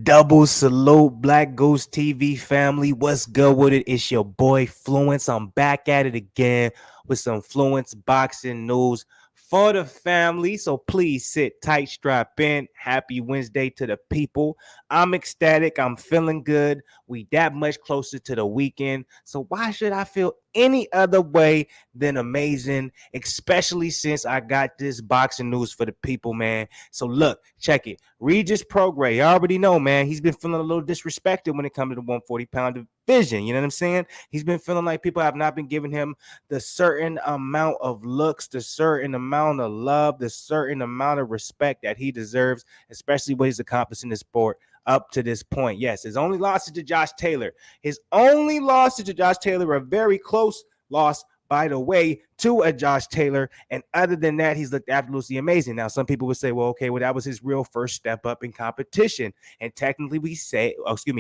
Double salute, Black Goose TV family. What's good with it? It's your boy Fluence. I'm back at it again with some Fluence boxing news for the family. So please sit tight, strap in. Happy Wednesday to the people. I'm ecstatic. I'm feeling good. We that much closer to the weekend. So why should I feel any other way than amazing? Especially since I got this boxing news for the people, man. So look, check it. Regis Prograis, you already know, man. He's been feeling a little disrespected when it comes to the 140-pound division. You know what I'm saying? He's been feeling like people have not been giving him the certain amount of looks, the certain amount of love, the certain amount of respect that he deserves, especially what he's accomplished in the sport up to this point. Yes, his only loss is to Josh Taylor. His only loss is to Josh Taylor, a very close loss, by the way, to a Josh Taylor. And other than that, he's looked absolutely amazing. Now, some people would say, well, okay, well, that was his real first step up in competition. And technically,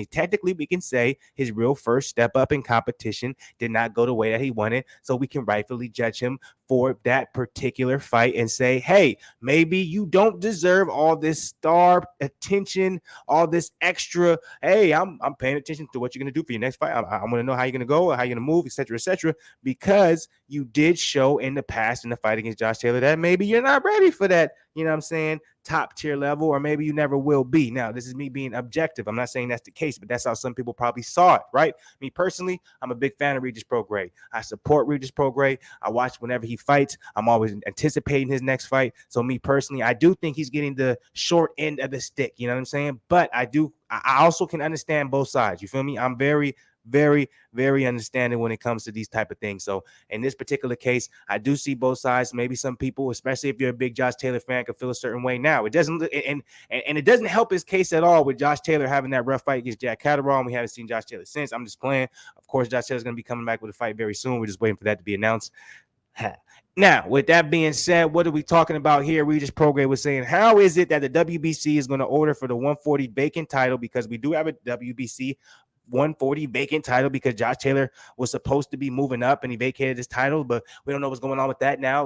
technically, we can say his real first step up in competition did not go the way that he wanted. So we can rightfully judge him for that particular fight and say, hey, maybe you don't deserve all this star attention, all this extra. Hey, I'm paying attention to what you're going to do for your next fight. I want to know how you're going to go, how you're going to move, etc., because you did show in the past in the fight against Josh Taylor that maybe you're not ready for that, you know what I'm saying, top tier level, or maybe you never will be. Now, this is me being objective. I'm not saying that's the case, but that's how some people probably saw it, right? Me personally, I'm a big fan of Regis Prograis. I support Regis Prograis. I watch whenever he fights. I'm always anticipating his next fight. So me personally, I do think he's getting the short end of the stick, you know what I'm saying? But I also can understand both sides. You feel me? I'm very understanding when it comes to these type of things. So in this particular case, I do see both sides. Maybe some people, especially if you're a big Josh Taylor fan, could feel a certain way. Now it doesn't, and it doesn't help his case at all with Josh Taylor having that rough fight against Jack Catterall, and we haven't seen Josh Taylor since. I'm just playing. Of course, Josh Taylor's going to be coming back with a fight very soon. We're just waiting for that to be announced. Now, with that being said, what are we talking about here? Regis Prograis was saying, how is it that the WBC is going to order for the 140 vacant title? Because we do have a WBC 140 vacant title because Josh Taylor was supposed to be moving up and he vacated his title, but we don't know what's going on with that now,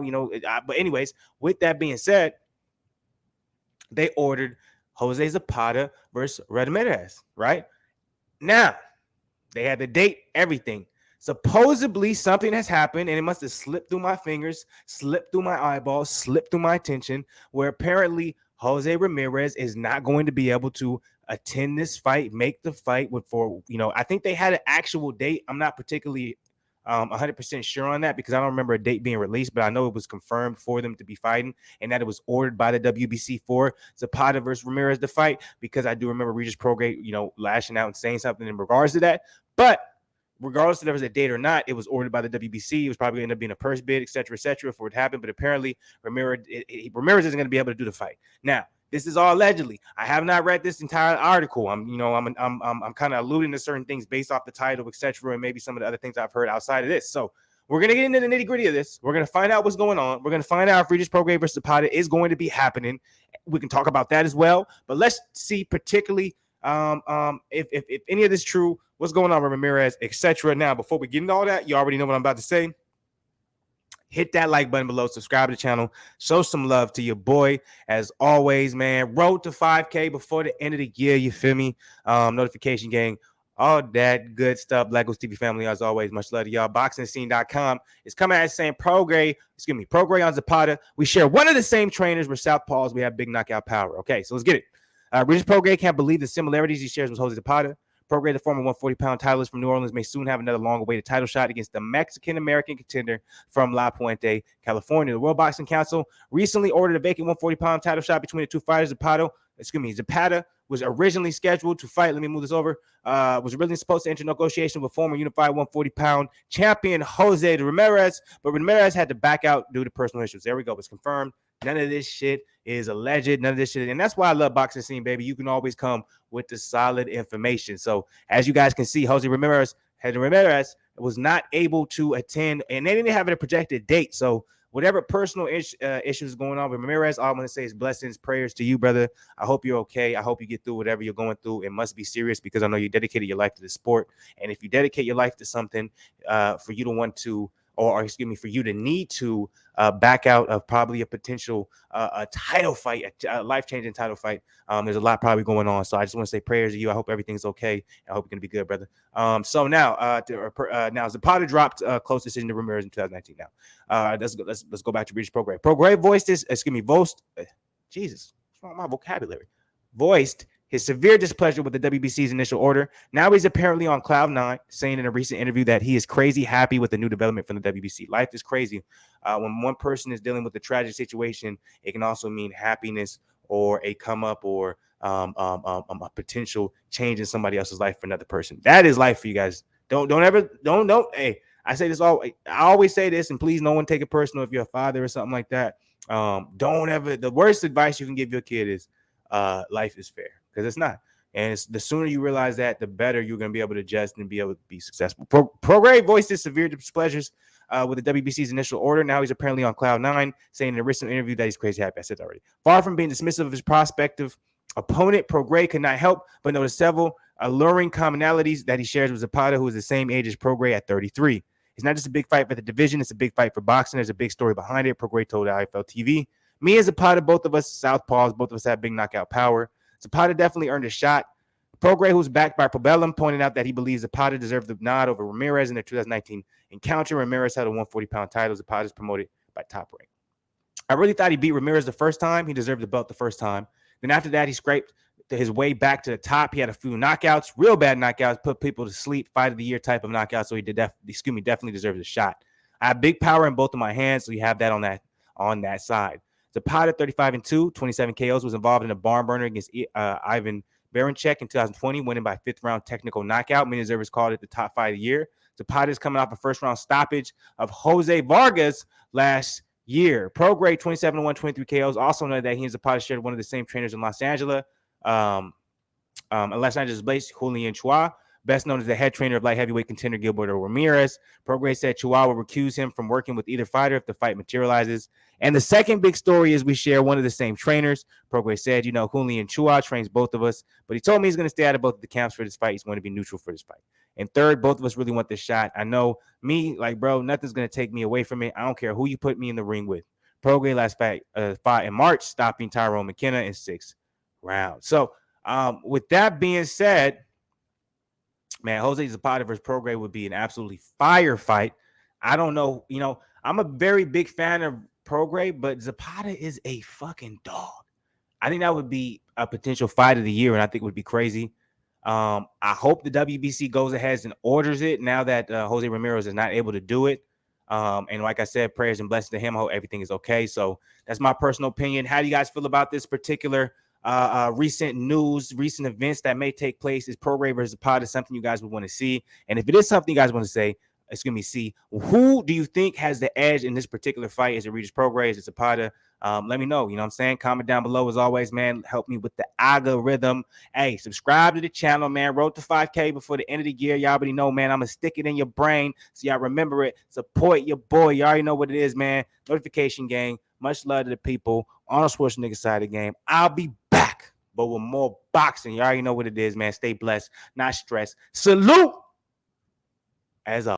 But anyways, with that being said, they ordered Jose Zepeda versus Ramirez, right? Now, they had the date, everything. Supposedly something has happened and it must have slipped through my fingers, slipped through my eyeballs, slipped through my attention, where apparently Jose Ramirez is not going to be able to attend this fight, make the fight I think they had an actual date. I'm not particularly 100% sure on that because I don't remember a date being released, but I know it was confirmed for them to be fighting and that it was ordered by the WBC for Zepeda versus Ramirez to fight, because I do remember Regis Prograis, lashing out and saying something in regards to that. But regardless if there was a date or not, it was ordered by the WBC. It was probably going to end up being a purse bid, etc., for it happened. But apparently, Ramirez isn't going to be able to do the fight. Now, this is all allegedly. I have not read this entire article. I'm kind of alluding to certain things based off the title, etc., and maybe some of the other things I've heard outside of this. So we're going to get into the nitty gritty of this. We're going to find out what's going on. We're going to find out if Regis Prograis versus Zepeda is going to be happening. We can talk about that as well. But let's see particularly if any of this is true, what's going on with Ramirez, etc. Now, before we get into all that, you already know what I'm about to say. Hit that like button below, subscribe to the channel, show some love to your boy. As always, man, road to 5K before the end of the year, you feel me? Notification gang, all that good stuff. BlakGooseTV family, as always, much love to y'all. BoxingScene.com is coming at saying Prograis on Zepeda. We share one of the same trainers. We're Southpaws. We have big knockout power. Okay, so let's get it. Regis Prograis can't believe the similarities he shares with Jose Zepeda. Prograis, the former 140-pound titleist from New Orleans, may soon have another long-awaited title shot against the Mexican-American contender from La Puente, California. The World Boxing Council recently ordered a vacant 140-pound title shot between the two fighters. Zepeda was originally scheduled to fight. Let me move this over. Was originally supposed to enter negotiation with former unified 140-pound champion Jose Ramirez, but Ramirez had to back out due to personal issues. There we go. It's confirmed. None of this shit is alleged. None of this shit. And that's why I love Boxing Scene, baby. You can always come with the solid information. So as you guys can see, Jose Ramirez was not able to attend, and they didn't have a projected date. So whatever personal issues going on with Ramirez, all I'm going to say is blessings, prayers to you, brother. I hope you're okay. I hope you get through whatever you're going through. It must be serious because I know you dedicated your life to the sport. And if you dedicate your life to something, for you to want to or excuse me, for you to need to back out of probably a potential a title fight, a life-changing title fight. There's a lot probably going on. So I just want to say prayers to you. I hope everything's okay. I hope you're going to be good, brother. So now, now Zepeda dropped a close decision to Ramirez in 2019. Now, let's go back to Regis Prograis. Prograis voiced this. Excuse me, Jesus, what's wrong with my vocabulary? Voiced his severe displeasure with the WBC's initial order. Now he's apparently on cloud nine, saying in a recent interview that he is crazy happy with the new development from the WBC. Life is crazy. When one person is dealing with a tragic situation, it can also mean happiness or a come up or a potential change in somebody else's life for another person. That is life for you guys. Don't ever. Hey, I say this all. I always say this, and please, no one take it personal if you're a father or something like that. Don't ever. The worst advice you can give your kid is, life is fair, because it's not. And the sooner you realize that, the better you're going to be able to adjust and be able to be successful. Prograis voiced his severe displeasures with the WBC's initial order. Now he's apparently on cloud nine, saying in a recent interview that he's crazy happy. I said that already. Far from being dismissive of his prospective opponent, Prograis could not help but notice several alluring commonalities that he shares with Zepeda, who is the same age as Prograis at 33. It's not just a big fight for the division, it's a big fight for boxing. There's a big story behind it, Prograis told IFL TV. Me and Zepeda, both of us southpaws, both of us have big knockout power. Zepeda definitely earned a shot. Prograis, who's backed by Probellum, pointed out that he believes Zepeda deserved the nod over Ramirez in their 2019 encounter. Ramirez held a 140-pound title. Zepeda is promoted by Top Rank. I really thought he beat Ramirez the first time. He deserved the belt the first time. Then after that, he scraped his way back to the top. He had a few knockouts, real bad knockouts, put people to sleep, fight of the year type of knockouts. So he definitely deserves a shot. I have big power in both of my hands, so you have that on that side. Zepeda, 35-2, 27 KOs, was involved in a barn burner against Ivan Barancek in 2020, winning by fifth round technical knockout. Many observers called it the top fight of the year. Zepeda is coming off a first round stoppage of Jose Vargas last year. Prograis, 27-1, 23 KOs. Also know that he and Zepeda shared one of the same trainers in Los Angeles. Los Angeles-based Julian Chua, best known as the head trainer of light heavyweight contender Gilberto Ramirez. Prograis said Chua will recuse him from working with either fighter if the fight materializes. And the second big story is we share one of the same trainers. Prograis said, Julian Chua trains both of us, but he told me he's going to stay out of both of the camps for this fight. He's going to be neutral for this fight. And third, both of us really want this shot. I know me, bro, nothing's going to take me away from it. I don't care who you put me in the ring with. Prograis last fought in March, stopping Tyrone McKenna in 6 rounds. So, with that being said, man, Jose Zepeda versus Prograis would be an absolutely fire fight. I don't know, I'm a very big fan of Prograis, but Zepeda is a fucking dog. I think that would be a potential fight of the year, and I think it would be crazy. I hope the WBC goes ahead and orders it now that Jose Ramirez is not able to do it. And like I said, prayers and blessings to him. I hope everything is okay. So that's my personal opinion. How do you guys feel about this particular recent news, recent events that may take place? Is Prograis versus Zepeda something you guys would want to see? And if it is something you guys want to say, see, who do you think has the edge in this particular fight? Is it Regis Prograis? Is it Zepeda? Let me know. You know what I'm saying? Comment down below as always, man. Help me with the algorithm. Hey, subscribe to the channel, man. Road to 5K before the end of the year. Y'all already know, man. I'm going to stick it in your brain so y'all remember it. Support your boy. You already know what it is, man. Notification gang. Much love to the people. Arnold Schwarzenegger side of the game. I'll be back, but with more boxing. You already know what it is, man. Stay blessed, not stressed. Salute. As always.